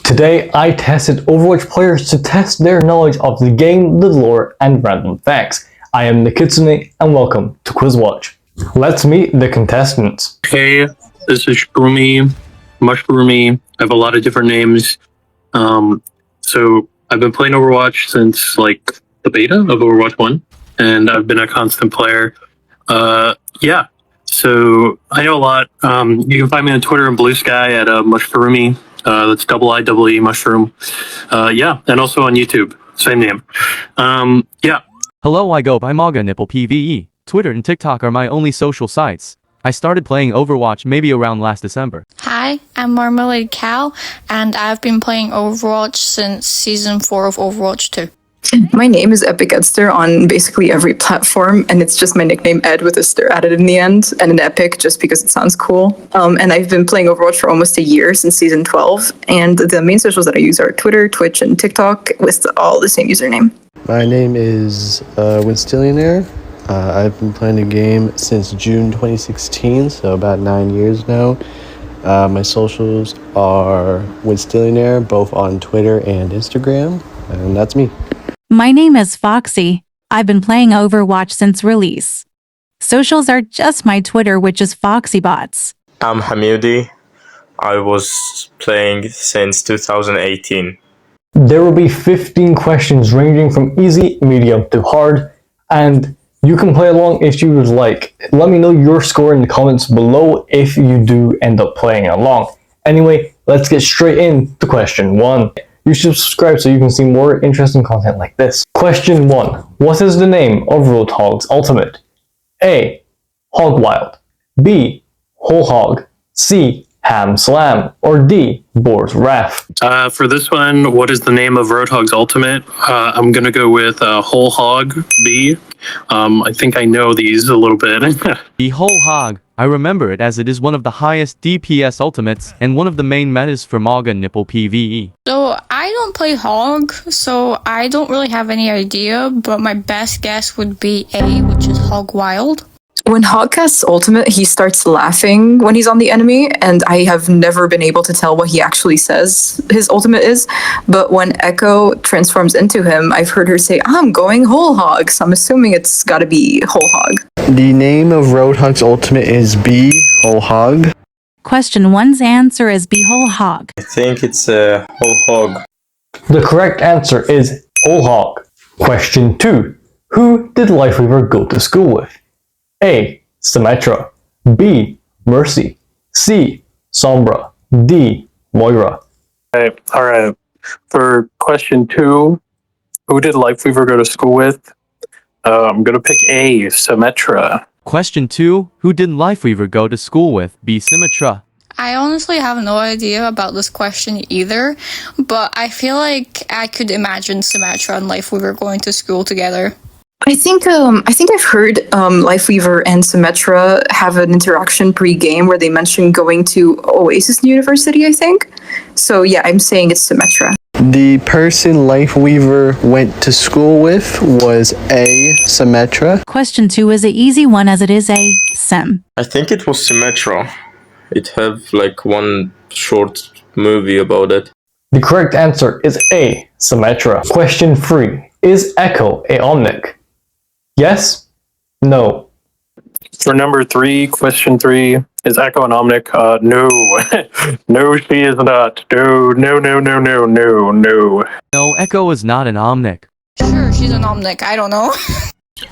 Today, I tested Overwatch players to test their knowledge of the game, the lore, and random facts. I am the Kitsune, and welcome to Quizwatch. Let's meet the contestants. Hey, this is Mushroomiiee. I have a lot of different names. So I've been playing Overwatch since like the beta of Overwatch 1, and I've been a constant player. Yeah, so I know a lot. You can find me on Twitter and Bluesky at Mushroomiiee. That's IE mushroom. Yeah, and also on YouTube, same name. Yeah. Hello, I go by Mauga Nipple PvE. Twitter and TikTok are my only social sites. I started playing Overwatch maybe around last December. Hi, I'm Marmaladecow, and I've been playing Overwatch since Season 4 of Overwatch 2. My name is Epic Edster on basically every platform, and it's just my nickname Ed with a stir added in the end, and an Epic just because it sounds cool. And I've been playing Overwatch for almost a year, since Season 12, and the main socials that I use are Twitter, Twitch, and TikTok with all the same username. My name is Winstillionaire. I've been playing the game since June 2016, so about 9 years now. My socials are Winstillionaire, both on Twitter and Instagram, and that's me. My name is Foxy. I've been playing Overwatch since release. Socials are just my Twitter, which is Foxiebotz. I'm Hamodi. I was playing since 2018. There will be 15 questions ranging from easy, medium to hard, and you can play along if you would like. Let me know your score in the comments below if you do end up playing along. Anyway, let's get straight into question 1. You should subscribe so you can see more interesting content like this. Question 1. What is the name of Roadhog's ultimate? A. Hog Wild. B. Whole Hog. C. Ham Slam. Or D. Boar's Wrath. For this one, what is the name of Roadhog's ultimate? I'm gonna go with Whole Hog B. I think I know these a little bit. The Whole Hog. I remember it as it is one of the highest DPS ultimates and one of the main metas for Mauga Nipple PvE. So, I don't play Hog, so I don't really have any idea, but my best guess would be A, which is Hog Wild. When Hog casts ultimate, he starts laughing when he's on the enemy, and I have never been able to tell what he actually says his ultimate is, but when Echo transforms into him, I've heard her say, I'm going Whole Hog, so I'm assuming it's gotta be Whole Hog. The name of Roadhog's ultimate is B. Whole Hog. Question 1's answer is B. Whole Hog. I think it's a Whole Hog. The correct answer is Whole Hog. Question 2. Who did Lifeweaver go to school with? A. Symmetra. B. Mercy. C. Sombra. D. Moira. All right. For question 2, who did Lifeweaver go to school with? I'm gonna pick A. Symmetra. Question 2. Who did Lifeweaver go to school with? B. Symmetra. I honestly have no idea about this question either, but I feel like I could imagine Symmetra and Lifeweaver going to school together. I think I've heard Lifeweaver and Symmetra have an interaction pre-game where they mention going to Oasis University, I think. So yeah, I'm saying it's Symmetra. The person Lifeweaver went to school with was A. Symmetra. Question 2 is an easy one as it is A. Sim. I think it was Symmetra. It have like one short movie about it. The correct answer is A. Symmetra. Question 3. Is Echo a Omnic? Yes? No? For number 3, question 3, is Echo an Omnic? No. No, she is not. No. No, Echo is not an Omnic. Sure, she's an Omnic, I don't know.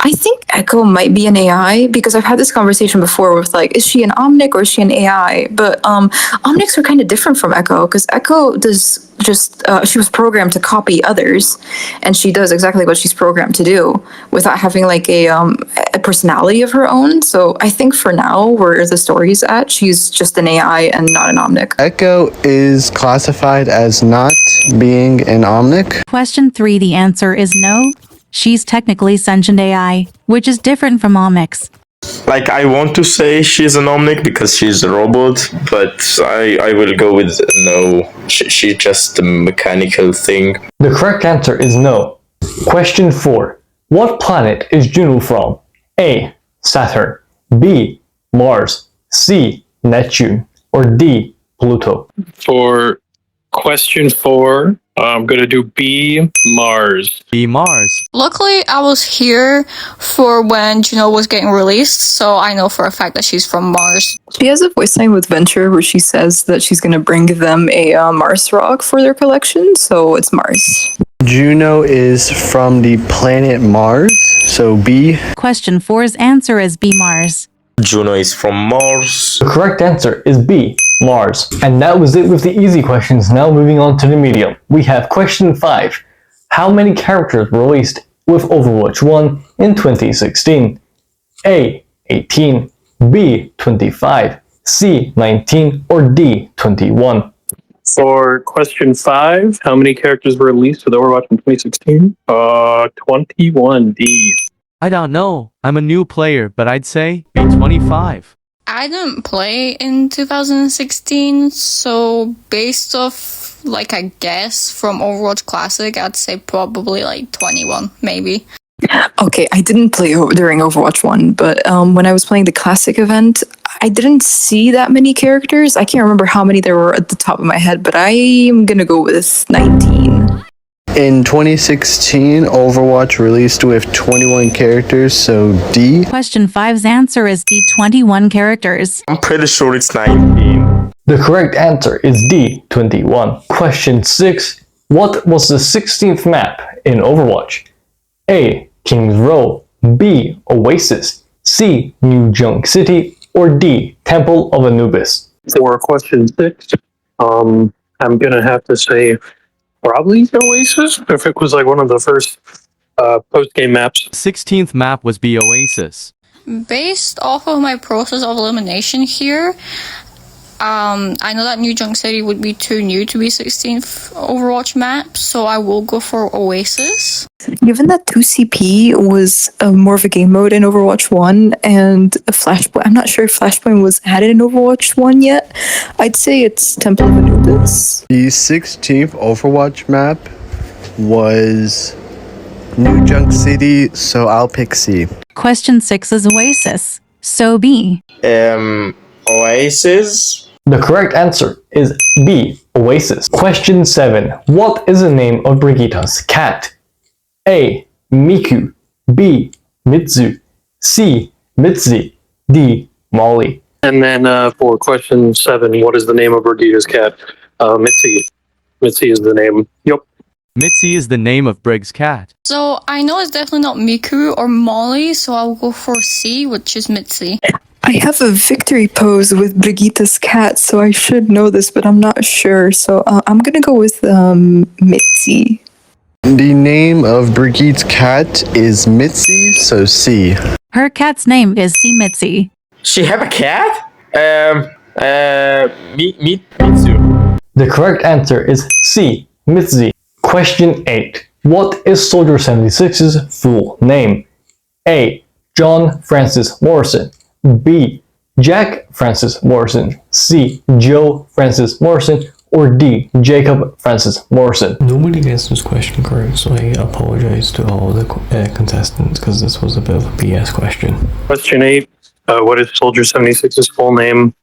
I think Echo might be an AI because I've had this conversation before with like, is she an Omnic or is she an AI? But Omnics are kind of different from Echo because Echo does just, she was programmed to copy others and she does exactly what she's programmed to do without having like a personality of her own. So I think for now, where the story's at, she's just an AI and not an Omnic. Echo is classified as not being an Omnic. Question 3, the answer is no. She's technically sentient AI, which is different from Omnics. Like, I want to say she's an Omnic because she's a robot, but I will go with no. She's just a mechanical thing. The correct answer is no. Question 4. What planet is Juno from? A. Saturn. B. Mars. C. Neptune. Or D. Pluto. For question 4, I'm gonna do B, Mars. B. Mars. Luckily, I was here for when Juno was getting released, so I know for a fact that she's from Mars. She has a voice line with Venture where she says that she's going to bring them a Mars rock for their collection, so it's Mars. Juno is from the planet Mars, so B. Question 4's answer is B. Mars. Juno is from Mars. The correct answer is B, Mars. And that was it with the easy questions. Now moving on to the medium. We have question 5. How many characters were released with Overwatch 1 in 2016? A, 18, B, 25, C, 19, or D, 21? For question 5, how many characters were released with Overwatch in 2016? 21, D. I don't know. I'm a new player, but I'd say B25. I didn't play in 2016, so based off, like, a guess from Overwatch Classic, I'd say probably like 21, maybe. Okay, I didn't play during Overwatch 1, but when I was playing the Classic event, I didn't see that many characters. I can't remember how many there were at the top of my head, but I am going to go with 19. In 2016, Overwatch released with 21 characters, so D. Question 5's answer is D. 21 characters. I'm pretty sure it's 19. The correct answer is D, 21. Question 6. What was the 16th map in Overwatch? A, King's Row, B, Oasis, C, New Junk City, or D, Temple of Anubis? For question 6, I'm gonna have to say probably Oasis, if it was like one of the first post-game maps. 16th map was B. Oasis. Based off of my process of elimination here, I know that New Junk City would be too new to be 16th Overwatch map, so I will go for Oasis. Given that 2CP was more of a game mode in Overwatch 1 and a Flashpoint, I'm not sure if Flashpoint was added in Overwatch 1 yet, I'd say it's Temple of Anubis. The 16th Overwatch map was New Junk City, so I'll pick C. Question 6 is Oasis. So B. Oasis? The correct answer is B, Oasis. Question 7. What is the name of Brigitta's cat? A, Miku, B, Mitsu, C, Mitzi, D, Molly. And then for question 7, what is the name of Brigitta's cat? Mitzi. Mitzi is the name. Yep. Mitzi is the name of Brig's cat. So I know it's definitely not Miku or Molly, so I'll go for C, which is Mitzi. I have a victory pose with Brigitta's cat, so I should know this, but I'm not sure. So I'm gonna go with Mitzi. The name of Brigitte's cat is Mitzi, so C. Her cat's name is C. Mitzi. She have a cat? Mitsu. The correct answer is C, Mitzi. Question 8. What is Soldier 76's full name? A, John Francis Morrison, B, Jack Francis Morrison, C, Joe Francis Morrison, or D, Jacob Francis Morrison? Nobody gets this question correct, so I apologize to all the contestants because this was a bit of a BS question. Question 8, what is Soldier 76's full name?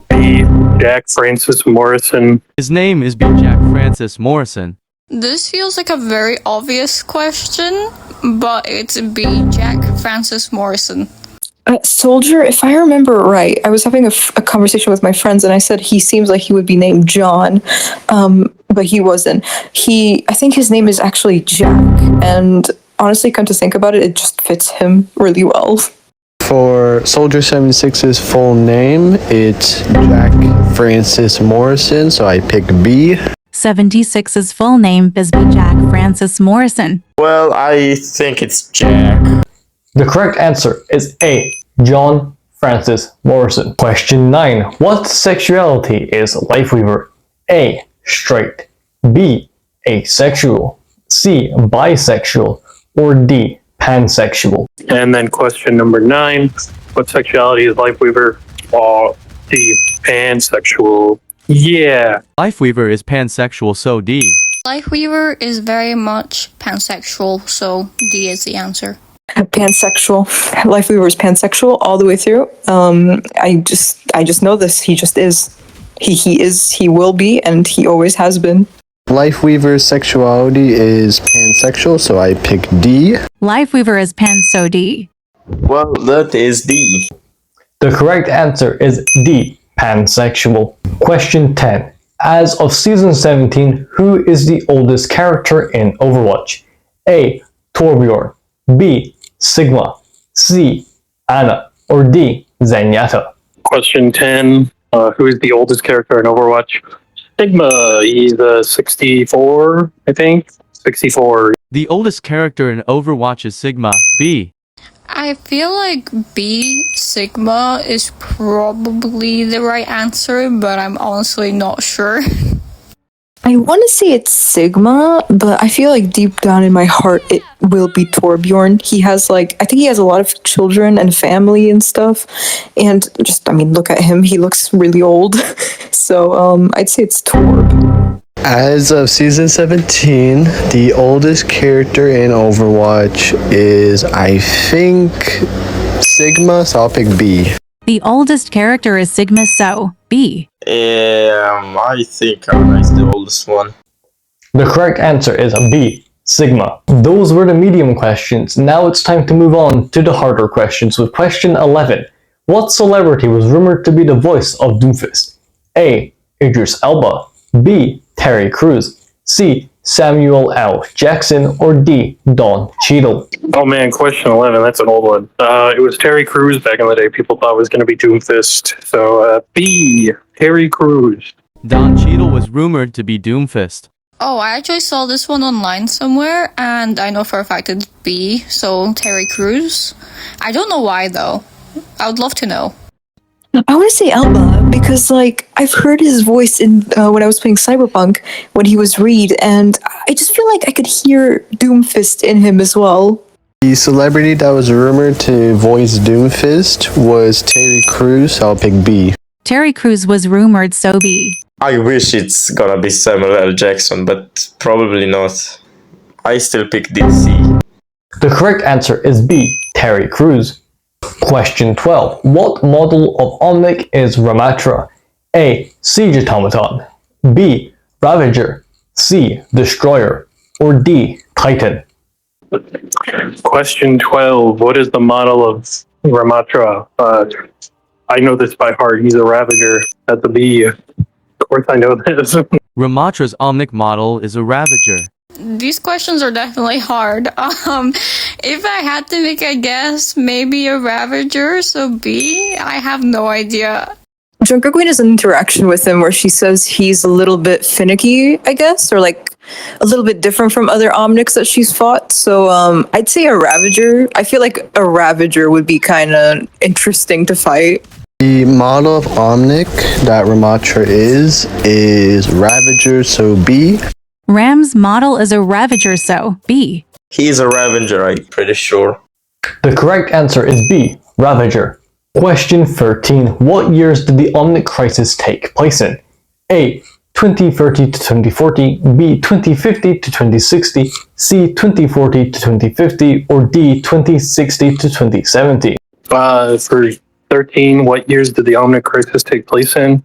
B, Jack Francis Morrison. His name is B. Jack Francis Morrison. This feels like a very obvious question, but it's B, Jack Francis Morrison. Soldier, if I remember right, I was having a conversation with my friends and I said he seems like he would be named John, but he wasn't. I think his name is actually Jack, and honestly, come to think about it, it just fits him really well. For Soldier 76's full name, it's Jack Francis Morrison, so I pick B. 76's full name is B. Jack Francis Morrison. Well, I think it's Jack. The correct answer is A, John Francis Morrison. Question 9. What sexuality is Lifeweaver? A, straight, B, asexual, C, bisexual, or D, pansexual? And then question number 9, what sexuality is Lifeweaver? D, pansexual. Yeah. Lifeweaver is pansexual, so D. Lifeweaver is very much pansexual, so D is the answer. Pansexual. Lifeweaver is pansexual all the way through. I just know this. He just is. He will be, and he always has been. Lifeweaver's sexuality is pansexual, so I pick D. Lifeweaver is Panso D. Well, that is D. The correct answer is D, pansexual. Question 10. As of Season 17, who is the oldest character in Overwatch? A. Torbjorn, B. Sigma, C. Ana, or D. Zenyatta? Question 10. Who is the oldest character in Overwatch? Sigma. He's 64, I think. 64. The oldest character in Overwatch is Sigma B. I feel like B, Sigma, is probably the right answer, but I'm honestly not sure. I want to say it's Sigma, but I feel like deep down in my heart it will be Torbjorn. He has I think he has a lot of children and family and stuff, and look at him. He looks really old. So I'd say it's Torb. As of Season 17, the oldest character in Overwatch is, I think, Sigma, so I'll pick B. The oldest character is Sigma, so B. I think Ana is the oldest one. The correct answer is B, Sigma. Those were the medium questions. Now it's time to move on to the harder questions with question 11. What celebrity was rumored to be the voice of Doomfist? A. Idris Elba, B. Terry Crews, C. Samuel L. Jackson, or D. Don Cheadle? Oh man, question 11. That's an old one. It was Terry Crews back in the day. People thought it was going to be Doomfist. So B. Terry Crews. Don Cheadle was rumored to be Doomfist. Oh, I actually saw this one online somewhere, and I know for a fact it's B, so Terry Crews. I don't know why though. I would love to know. I want to say Elba because I've heard his voice in when I was playing Cyberpunk when he was Reed, and I just feel like I could hear Doomfist in him as well. The celebrity that was rumored to voice Doomfist was Terry Crews, so I'll pick B. Terry Crews was rumored, so B. I wish it's gonna be Samuel L. Jackson, but probably not. I still pick DC. The correct answer is B, Terry Crews. Question 12. What model of Omnic is Ramatra? A. Siege Automaton, B. Ravager, C. Destroyer, or D. Titan? Question 12. What is the model of Ramatra? I know this by heart. He's a Ravager. That's a B. Of course I know this. Ramatra's Omnic model is a Ravager. These questions are definitely hard. If I had to make a guess, maybe a Ravager, so B? I have no idea. Junker Queen has an interaction with him where she says he's a little bit finicky, I guess, or a little bit different from other Omnics that she's fought. So I'd say a Ravager. I feel like a Ravager would be kind of interesting to fight. The model of Omnic that Ramatra is Ravager, so B. Ram's model is a Ravager, so B. He's a Ravager, I'm pretty sure. The correct answer is B, Ravager. Question 13. What years did the Omnic Crisis take place in? A. 2030 to 2040, B. 2050 to 2060, C. 2040 to 2050, or D. 2060 to 2070? For 13, what years did the Omnic Crisis take place in?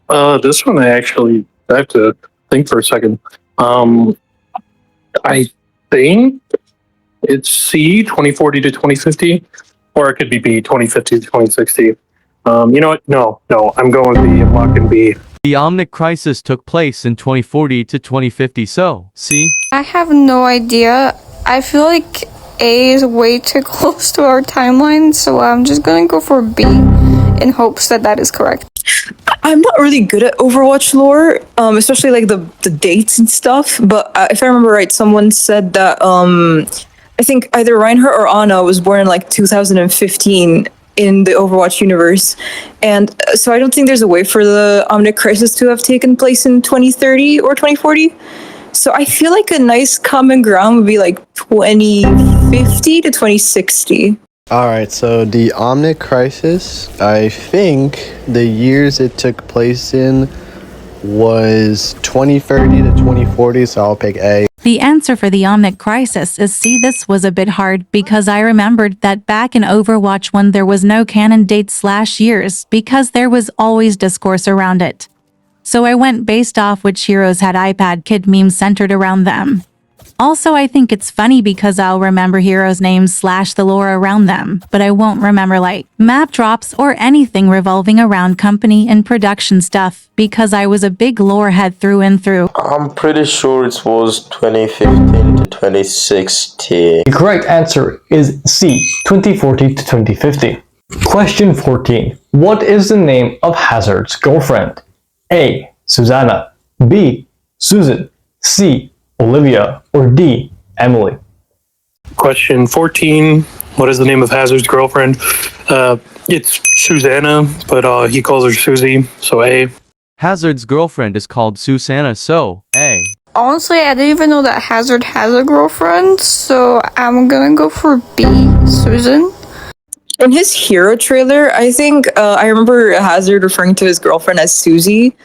This one I have to think for a second. I think it's C, 2040 to 2050, or it could be B, 2050 to 2060. You know what? No, I'm going B. I'm locking B. The Omnic Crisis took place in 2040 to 2050, so C. I have no idea. I feel like A is way too close to our timeline, so I'm just gonna go for B in hopes that that is correct. I'm not really good at Overwatch lore, especially the dates and stuff. But if I remember right, someone said that I think either Reinhardt or Ana was born in 2015 in the Overwatch universe, and so I don't think there's a way for the Omnic Crisis to have taken place in 2030 or 2040. So I feel like a nice common ground would be 2050 to 2060. Alright, so the Omnic Crisis, I think the years it took place in was 2030 to 2040, so I'll pick A. The answer for the Omnic Crisis is C. This was a bit hard because I remembered that back in Overwatch 1 there was no canon date/years because there was always discourse around it. so I went based off which heroes had iPad Kid memes centered around them. Also, I think it's funny because I'll remember heroes' names / the lore around them, but I won't remember like map drops or anything revolving around company and production stuff because I was a big lore head through and through. I'm pretty sure it was 2015 to 2016. The correct answer is C, 2014 to 2050. Question 14. What is the name of Hazard's girlfriend? A. Susanna, B. Susan, C. Olivia, or D. Emily? Question 14. What is the name of Hazard's girlfriend? It's Susanna, but he calls her Susie, so A. Hazard's girlfriend is called Susanna, so A. Honestly, I didn't even know that Hazard has a girlfriend, so I'm gonna go for B, Susan. In his hero trailer, I think I remember Hazard referring to his girlfriend as Susie.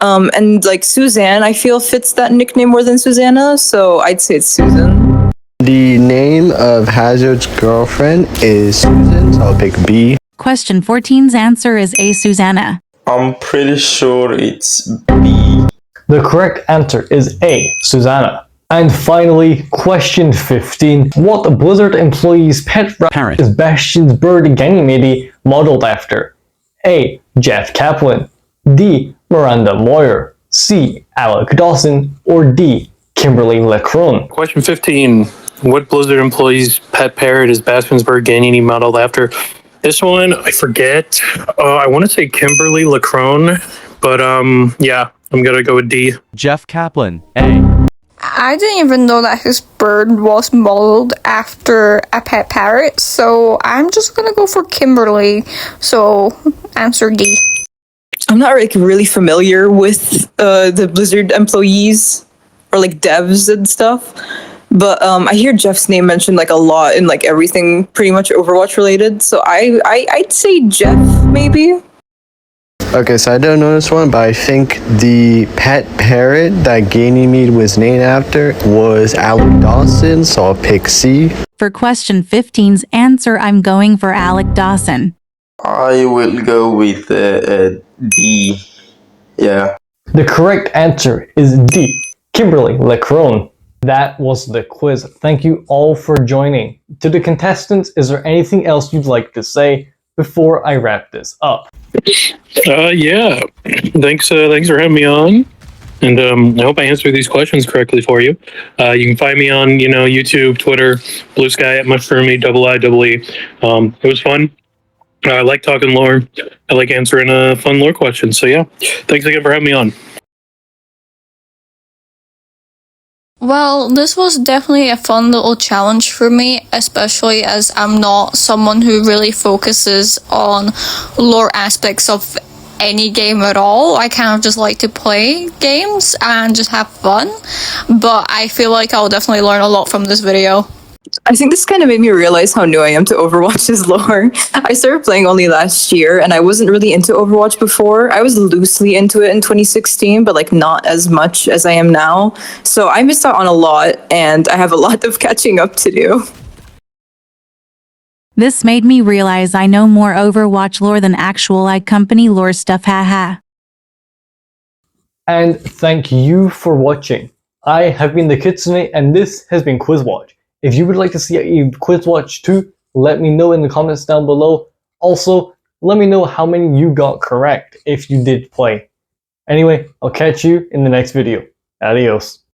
And like Suzanne, I feel fits that nickname more than Susanna, so I'd say it's Susan. The name of Hazard's girlfriend is Susan, so I'll pick B. Question 14's answer is A. Susanna. I'm pretty sure it's B. The correct answer is A. Susanna. And finally, question 15. What Blizzard employee's pet parrot is Bastion's bird Ganymede modeled after? A. Jeff Kaplan, D. Miranda Moyer, C. Alec Dawson, or D. Kimberly Leckrone? Question 15. What Blizzard employee's pet parrot is Bastion's bird Ganymede modeled after? This one, I forget. I want to say Kimberly Leckrone, but yeah, I'm going to go with D. Jeff Kaplan, A. I didn't even know that his bird was modeled after a pet parrot, so I'm just gonna go for Kimberly. So, answer D. I'm not like really familiar with the Blizzard employees or like devs and stuff, but I hear Jeff's name mentioned like a lot in like everything pretty much Overwatch related. So I'd say Jeff maybe. Okay, so I don't know this one, but I think the pet parrot that Ganymede was named after was Alec Dawson, so I'll pick C. For question 15's answer, I'm going for Alec Dawson. I will go with D. Yeah. The correct answer is D. Kimberly Leckrone. That was the quiz. Thank you all for joining. To the contestants, is there anything else you'd like to say before I wrap this up? Yeah. Thanks for having me on. And I hope I answered these questions correctly for you. You can find me on, YouTube, Twitter, Bluesky at Mushroomiiee, IIE. It was fun. I like talking lore. I like answering fun lore questions. So yeah, thanks again for having me on. Well, this was definitely a fun little challenge for me, especially as I'm not someone who really focuses on lore aspects of any game at all. I kind of just like to play games and just have fun, but I feel like I'll definitely learn a lot from this video. I think this kind of made me realize how new I am to Overwatch's lore. I started playing only last year, and I wasn't really into Overwatch before. I was loosely into it in 2016, but like not as much as I am now. So I missed out on a lot, and I have a lot of catching up to do. This made me realize I know more Overwatch lore than actual company lore stuff, haha. And thank you for watching. I have been the Kitsune, and this has been Quizwatch. If you would like to see a Quizwatch too, let me know in the comments down below. Also, let me know how many you got correct if you did play. Anyway, I'll catch you in the next video. Adios.